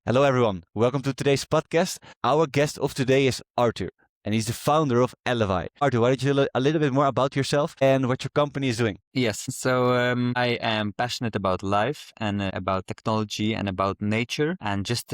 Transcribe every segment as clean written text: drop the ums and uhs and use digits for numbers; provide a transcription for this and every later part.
Hello, everyone. Welcome to today's podcast. Our guest of today is Arthur, and he's the founder of ElevAI. Arthur, why don't you tell a little bit more about yourself and what your company is doing? Yes, so I am passionate about life and about technology and about nature, and just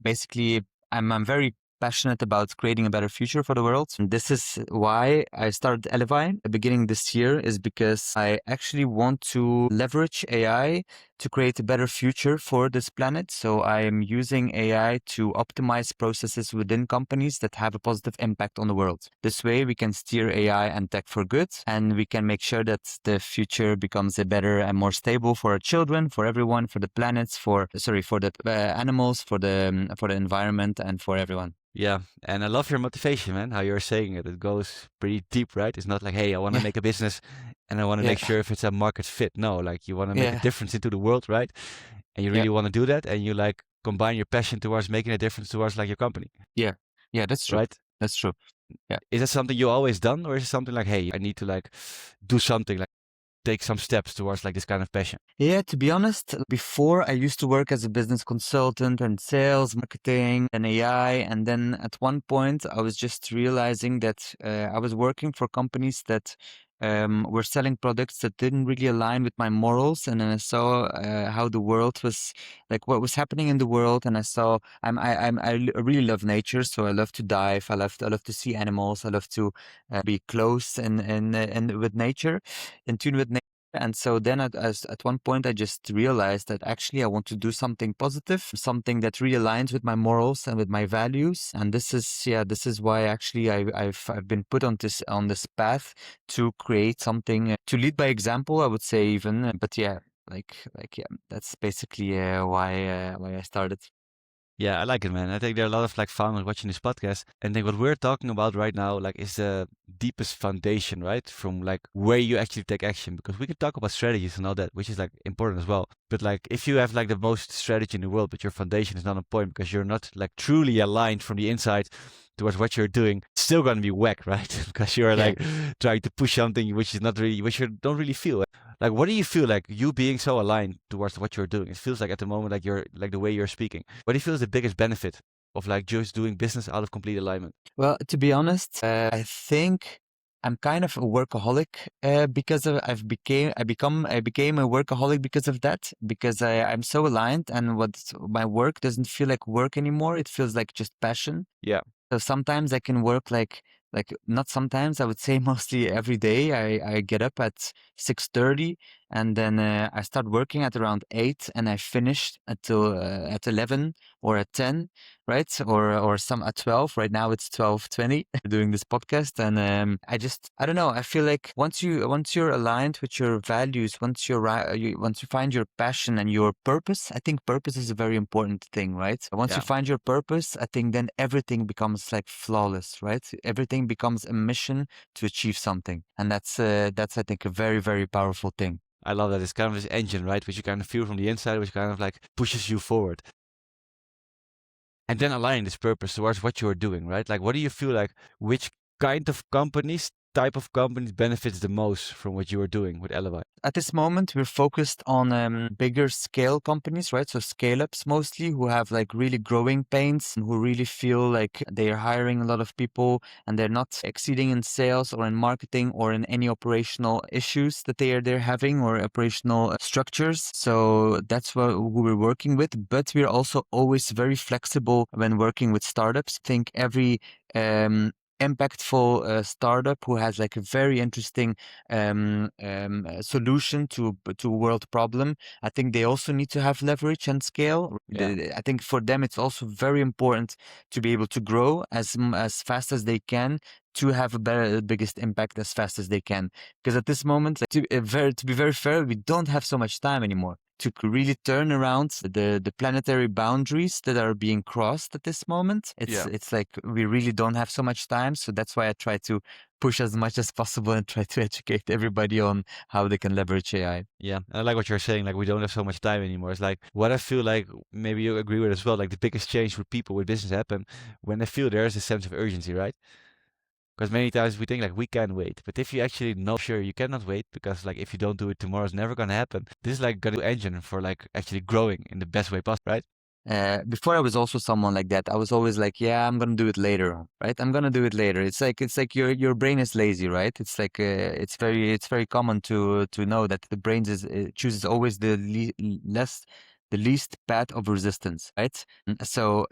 basically, I'm very passionate about creating a better future for the world. And this is why I started ElevAI at the beginning this year, is because I actually want to leverage AI to create a better future for this planet. So I am using AI to optimize processes within companies that have a positive impact on the world. This way we can steer AI and tech for good, and we can make sure that the future becomes a better and more stable for our children, for everyone, for the planets, for the animals, for the environment, and for everyone. Yeah, and I love your motivation, man, how you're saying it. It goes pretty deep, right? It's not like, hey, I want to Yeah, make a business and I want to yeah, make sure if it's a market fit. No, like you want to make a yeah, difference into the world, right? And you yeah, really want to do that, and you like combine your passion towards making a difference towards like your company, yeah, yeah. That's true. right? That's true. Yeah. Is that something you always done, or is it something like, hey, I need to like do something, like take some steps towards like this kind of passion? Yeah, to be honest, before I used to work as a business consultant and sales, marketing, and AI. And then at one point, I was just realizing that I was working for companies that were selling products that didn't really align with my morals. And then I saw how the world was, like what was happening in the world. And I saw really love nature, so I love to dive. I love to see animals. I love to be close and with nature, in tune with nature. And so then at one point, I just realized that actually I want to do something positive, something that really aligns with my morals and with my values. And this is why actually I've been put on this path to create something, to lead by example, I would say even. But yeah, yeah, that's basically why I started. Yeah, I like it, man. I think there are a lot of like founders watching this podcast, and think what we're talking about right now, like, is the deepest foundation, right? From like where you actually take action, because we can talk about strategies and all that, which is like important as well. But like, if you have like the most strategy in the world, but your foundation is not on point because you're not like truly aligned from the inside towards what you're doing, it's still gonna be whack, right? Because you're Yeah. like trying to push something which is not really, which you don't really feel. Like, what do you feel like you being so aligned towards what you're doing? It feels like at the moment, like you're like the way you're speaking. What do you feel is the biggest benefit of like just doing business out of complete alignment? Well, to be honest, I think I'm kind of a workaholic because of I became a workaholic because of that, because I'm so aligned, and what my work doesn't feel like work anymore. It feels like just passion. Yeah, So sometimes I can work like not sometimes, I would say mostly every day. I get up at 6:30, and then I start working at around 8, and I finish until at 11 or at 10, right? Or some at 12. Right now it's 12:20 doing this podcast. And I don't know, I feel like once you're aligned with your values, once you find your passion and your purpose, I think purpose is a very important thing, right? Once you yeah, find your purpose, I think then everything becomes like flawless, right? Everything becomes a mission to achieve something. And that's I think a very, very powerful thing. I love that. It's kind of this engine, right? Which you kind of feel from the inside, which kind of like pushes you forward. And then aligning this purpose towards what you're doing, right? Like, what do you feel like? Which kind of companies, type of companies benefits the most from what you are doing with ElevAI? At this moment, we're focused on bigger scale companies, right? So scale ups mostly, who have like really growing pains, and who really feel like they are hiring a lot of people and they're not exceeding in sales or in marketing or in any operational issues that they're having, or operational structures. So that's who we're working with. But we're also always very flexible when working with startups. I think every um, impactful startup who has like a very interesting solution to a world problem, I think they also need to have leverage and scale. Yeah. I think for them it's also very important to be able to grow as fast as they can, to have biggest impact as fast as they can. Because at this moment, like, to be very fair, we don't have so much time anymore to really turn around the planetary boundaries that are being crossed at this moment. Yeah. It's like we really don't have so much time. So that's why I try to push as much as possible and try to educate everybody on how they can leverage AI. Yeah, and I like what you're saying. Like, we don't have so much time anymore. It's like what I feel like, maybe you agree with as well. Like, the biggest change with people with business happen when they feel there is a sense of urgency, right? Because many times we think like we can wait, but if you actually know, sure, you cannot wait, because like if you don't do it tomorrow, it's never gonna happen. This is like gonna be an engine for like actually growing in the best way possible, right? before I was also someone like that. I was always like, yeah, I'm gonna do it later, right? I'm gonna do it later. It's like your brain is lazy, right? It's like it's very common to know that the brain chooses always the least path of resistance, right? So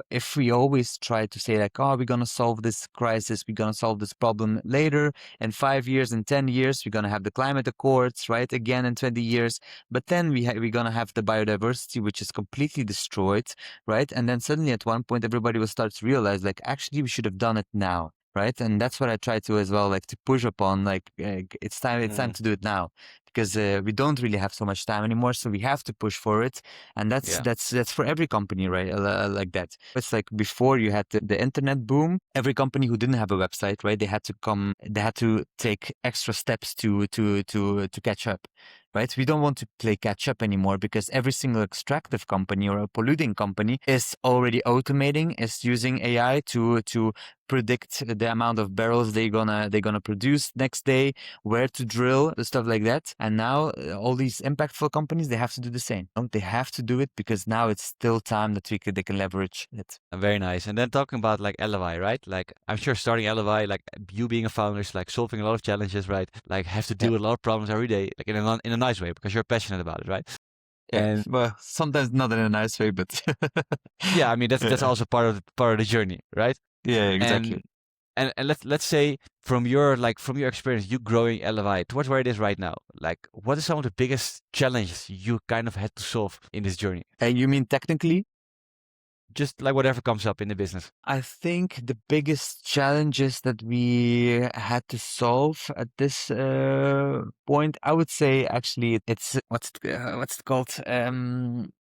if we always try to say like, oh, we're gonna solve this crisis, we're gonna solve this problem later, in 5 years, in 10 years, we're gonna have the climate accords, right? Again in 20 years, but then we're gonna have the biodiversity, which is completely destroyed, right? And then suddenly at one point, everybody will start to realize like, actually, we should have done it now. Right. And that's what I try to as well, like to push upon, like it's time to do it now because we don't really have so much time anymore. So we have to push for it. And that's for every company, right? Like that. It's like before you had the internet boom, every company who didn't have a website, right? They had to take extra steps to catch up. Right? We don't want to play catch up anymore because every single extractive company or a polluting company is already automating, is using AI to predict the amount of barrels they're gonna produce next day, where to drill, stuff like that. And now all these impactful companies, they have to do the same. They have to do it because now it's still time that they can leverage it. Very nice. And then talking about like ElevAI, right? Like I'm sure starting ElevAI, like you being a founder is like solving a lot of challenges, right? Like have to deal with a lot of problems every day, like in a nice way because you're passionate about it, right? Yeah. And Well, sometimes not in a nice way, but yeah, I mean that's also part of the journey, right? yeah, And exactly. and let's say from your experience, you growing ElevAI towards where it is right now, like what is some of the biggest challenges you kind of had to solve in this journey? You mean technically? Just like whatever comes up in the business. I think the biggest challenges that we had to solve at this point, I would say actually it's what's it called?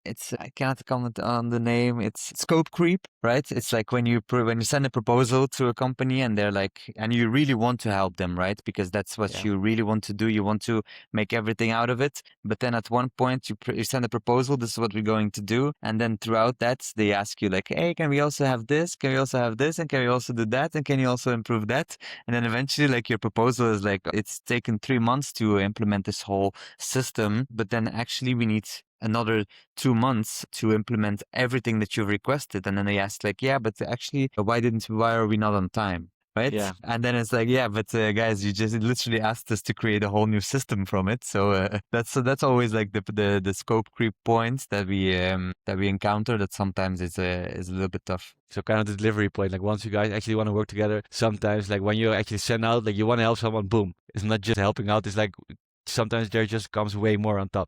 It's I cannot comment on the name. It's scope creep, right? It's like when you send a proposal to a company and they're like, and you really want to help them, right? Because that's what Yeah. you really want to do. You want to make everything out of it. But then at one point you send a proposal. This is what we're going to do, and then throughout that they ask you like, hey, can we also have this? Can we also have this? And can we also do that? And can you also improve that? And then eventually, like your proposal is like, it's taken 3 months to implement this whole system, but then actually we need another 2 months to implement everything that you've requested. And then they ask like, yeah, but actually, why are we not on time? Right? Yeah. And then it's like, yeah, but guys, you just literally asked us to create a whole new system from it. So that's always like the scope creep points that we encounter. That sometimes is a little bit tough. So kind of the delivery point, like once you guys actually want to work together, sometimes like when you actually send out, like you want to help someone, boom, it's not just helping out. It's like sometimes there just comes way more on top.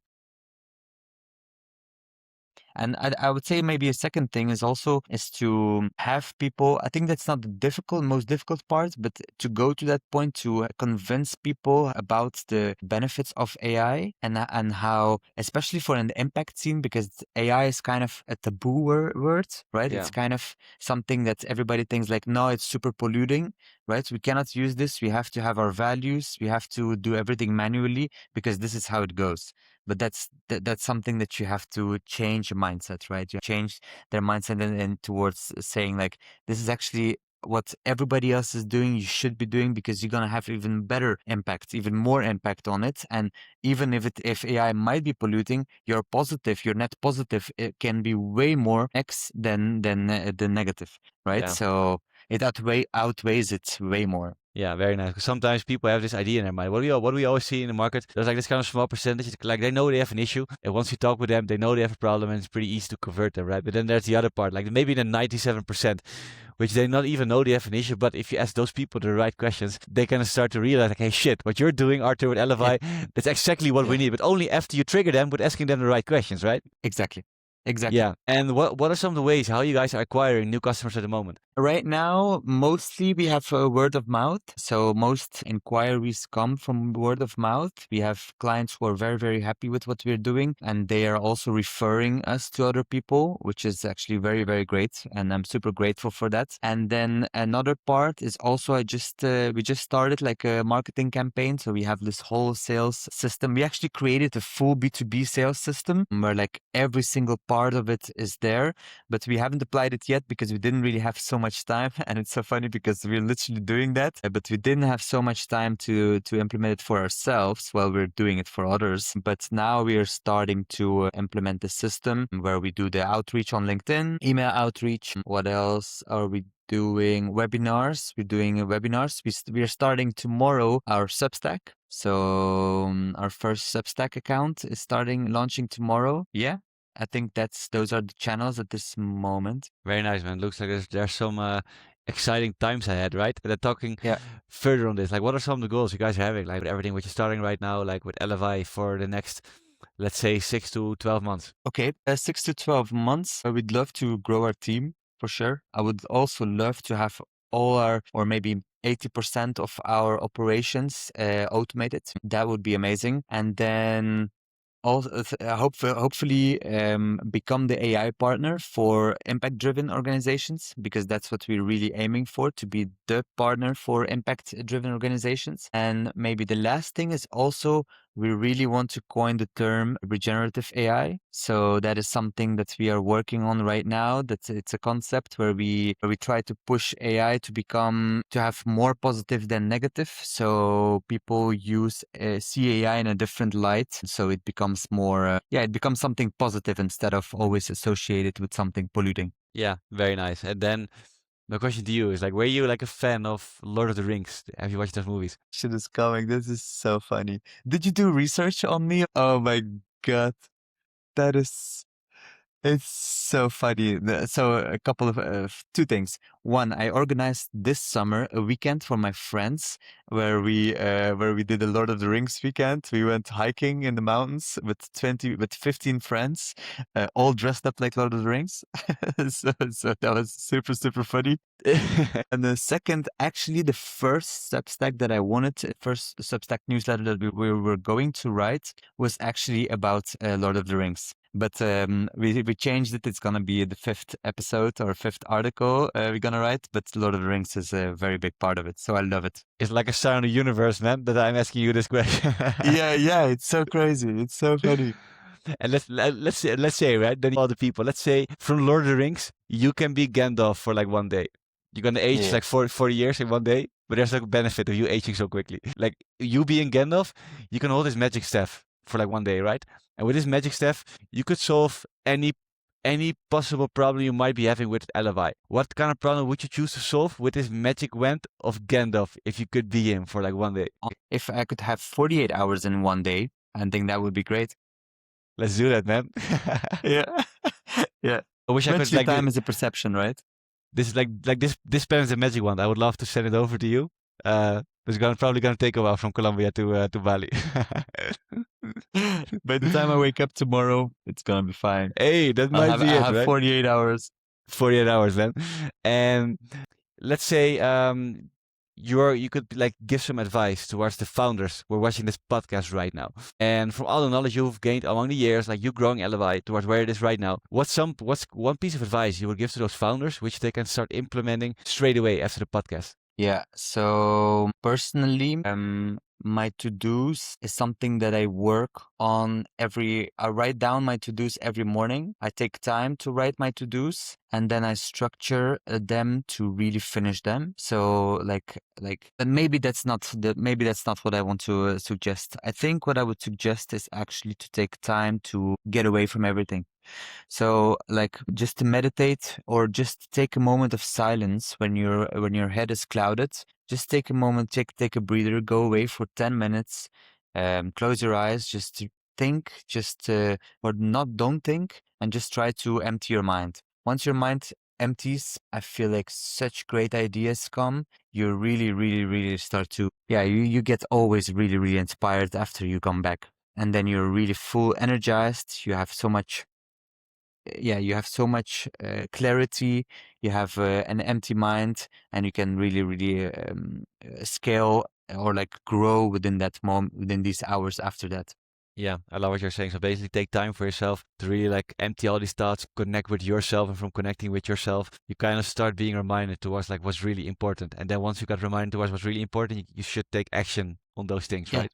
And I would say maybe a second thing is to have people. I think that's not the most difficult part, but to go to that point to convince people about the benefits of AI and how, especially for an impact scene, because AI is kind of a taboo word, right? Yeah. It's kind of something that everybody thinks like, no, it's super polluting, right? We cannot use this. We have to have our values. We have to do everything manually because this is how it goes. But that's something that you have to change your mindset, right? You change their mindset and towards saying like, this is actually what everybody else is doing, you should be doing, because you're gonna have even better impact, even more impact on it. And even if AI might be polluting, your net positive, it can be way more X than the negative, right? Yeah. So it outweighs it way more. Yeah, very nice. Because sometimes people have this idea in their mind. What do we always see in the market? There's like this kind of small percentage. Like they know they have an issue, and once you talk with them, they know they have a problem, and it's pretty easy to convert them, right? But then there's the other part, like maybe the 97%, which they not even know they have an issue. But if you ask those people the right questions, they kind of start to realize, like, hey, shit, what you're doing, Arthur, with ElevAI, that's exactly what we need. But only after you trigger them with asking them the right questions, right? Exactly. Yeah. And what are some of the ways how you guys are acquiring new customers at the moment? Right now, mostly we have word of mouth. So most inquiries come from word of mouth. We have clients who are very, very happy with what we're doing, and they are also referring us to other people, which is actually very, very great. And I'm super grateful for that. And then another part is also we just started like a marketing campaign. So we have this whole sales system. We actually created a full B2B sales system where like every single part part of it is there, but we haven't applied it yet because we didn't really have so much time. And it's so funny because we're literally doing that, but we didn't have so much time to implement it for ourselves while we're doing it for others. But now we are starting to implement the system where we do the outreach on LinkedIn, email outreach. What else are we doing? Webinars. We're doing webinars. We are starting tomorrow our Substack. So our first Substack account is launching tomorrow. Yeah, I think those are the channels at this moment. Very nice, man. Looks like there's some exciting times ahead, right? And then talking Yeah. further on this, like what are some of the goals you guys are having, like with everything which is starting right now, like with ElevAI for the next, let's say, 6 to 12 months? Okay, 6 to 12 months. We'd love to grow our team for sure. I would also love to have all our, or maybe 80% of our operations automated. That would be amazing. And then also hopefully become the AI partner for impact-driven organizations, because that's what we're really aiming for, to be the partner for impact-driven organizations. And maybe the last thing is also we really want to coin the term regenerative AI. So that is something that we are working on right now. It's a concept where we try to push AI to have more positive than negative. So people see AI in a different light. So it becomes more, it becomes something positive instead of always associated with something polluting. Yeah, very nice. And then my question to you is like, were you like a fan of Lord of the Rings? Have you watched those movies? Shit is coming. This is so funny. Did you do research on me? Oh my God. That is It's so funny. So a couple of two things. One, I organized this summer a weekend for my friends where we did a Lord of the Rings weekend. We went hiking in the mountains with 15 friends, all dressed up like Lord of the Rings. So that was super super funny. And the second, actually, the first first Substack newsletter that we were going to write was actually about Lord of the Rings. But we changed it. It's gonna be the 5th episode or 5th article we're gonna write. But Lord of the Rings is a very big part of it, so I love it. It's like a sign of the universe, man, that I'm asking you this question. Yeah, it's so crazy. It's so funny. And let's say right, then all the people, let's say from Lord of the Rings, you can be Gandalf for like one day. You're gonna age Yeah. like 40 years in one day, but there's like a benefit of you aging so quickly. Like you being Gandalf, you can hold his magic staff for like one day, right? And with his magic staff, you could solve any possible problem you might be having with ElevAI. What kind of problem would you choose to solve with this magic wand of Gandalf if you could be him for like one day? If I could have 48 hours in one day, I think that would be great. Let's do that, man. Yeah. Yeah. I wish I could Eventually like time is a perception, right? this is like this pen is a magic wand. I would love to send it over to you. But it's probably gonna take a while from Colombia to Bali. By the time I wake up tomorrow, it's gonna be fine. Hey, that I might be it, have right? 48 hours. 48 hours then. And let's say you could like give some advice towards the founders who are watching this podcast right now. And from all the knowledge you've gained along the years, like you growing ElevAI towards where it is right now, what's one piece of advice you would give to those founders which they can start implementing straight away after the podcast? Yeah. So personally, my to-dos is something that I work on I write down my to-dos every morning. I take time to write my to-dos and then I structure them to really finish them. So and maybe that's not what I want to suggest. I think what I would suggest is actually to take time to get away from everything. So like just to meditate or just take a moment of silence when your head is clouded. Just take a moment, take a breather, go away for 10 minutes, close your eyes, just to think, don't think, and just try to empty your mind. Once your mind empties, I feel like such great ideas come. You really, really, really start to, you get always really, really inspired after you come back. And then you're really full energized. You have so much clarity, you have an empty mind, and you can really, really scale or like grow within that moment, within these hours after that. Yeah, I love what you're saying. So basically take time for yourself to really like empty all these thoughts, connect with yourself, and from connecting with yourself, you kind of start being reminded towards like what's really important. And then once you got reminded towards what's really important, you should take action on those things, Yeah. right?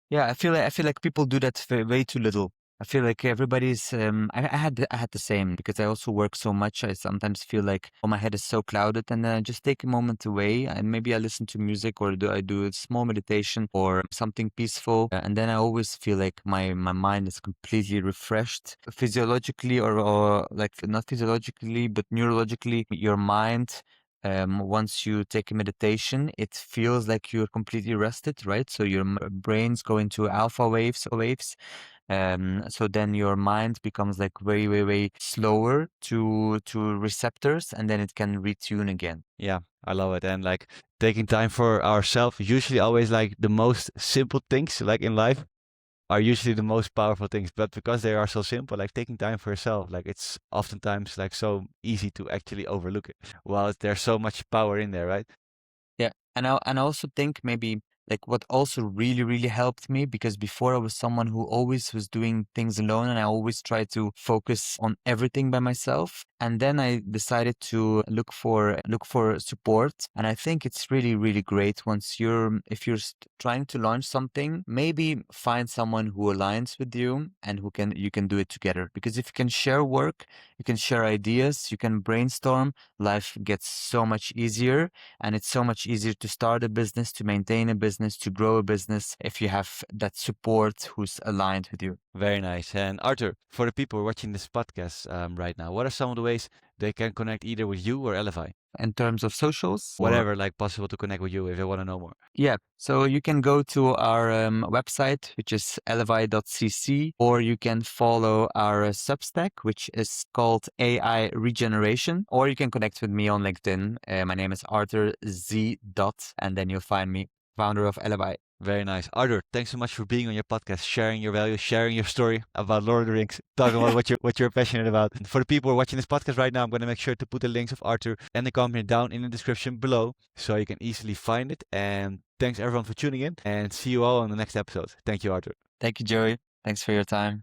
Yeah, I feel like people do that way too little. I feel like everybody's. I had the same because I also work so much. I sometimes feel like, oh, my head is so clouded, and then I just take a moment away, and maybe I listen to music, or I do a small meditation or something peaceful, and then I always feel like my mind is completely refreshed physiologically, or like not physiologically but neurologically. Your mind, once you take a meditation, it feels like you're completely rested, right? So your brains go into alpha waves. So then your mind becomes like very, very, very slower to receptors, and then it can retune again. Yeah, I love it. And like taking time for ourselves, usually always like the most simple things like in life are usually the most powerful things. But because they are so simple, like taking time for yourself, like it's oftentimes like so easy to actually overlook it. While there's so much power in there, right? Yeah, and I also think maybe like what also really really helped me, because before I was someone who always was doing things alone, and I always tried to focus on everything by myself. And then I decided to look for support, and I think it's really really great once if you're trying to launch something, maybe find someone who aligns with you and you can do it together. Because if you can share work, you can share ideas, you can brainstorm, life gets so much easier. And it's so much easier to start a business, to maintain a business, to grow a business if you have that support who's aligned with you. Very nice. And Arthur, for the people watching this podcast right now, what are some of the ways they can connect either with you or ElevAI? In terms of socials, Whatever like possible to connect with you if they want to know more. yeah, so you can go to our website, which is elevai.cc, or you can follow our Substack, which is called AI Regeneration, or you can connect with me on LinkedIn. My name is Arthur Z. And then you'll find me, founder of ElevAI. Very nice. Arthur, thanks so much for being on your podcast, sharing your value, sharing your story about Lord of the Rings, talking about what you're passionate about. And for the people who are watching this podcast right now, I'm going to make sure to put the links of Arthur and the company down in the description below so you can easily find it. And thanks everyone for tuning in, and see you all on the next episode. Thank you, Arthur. Thank you, Joey. Thanks for your time.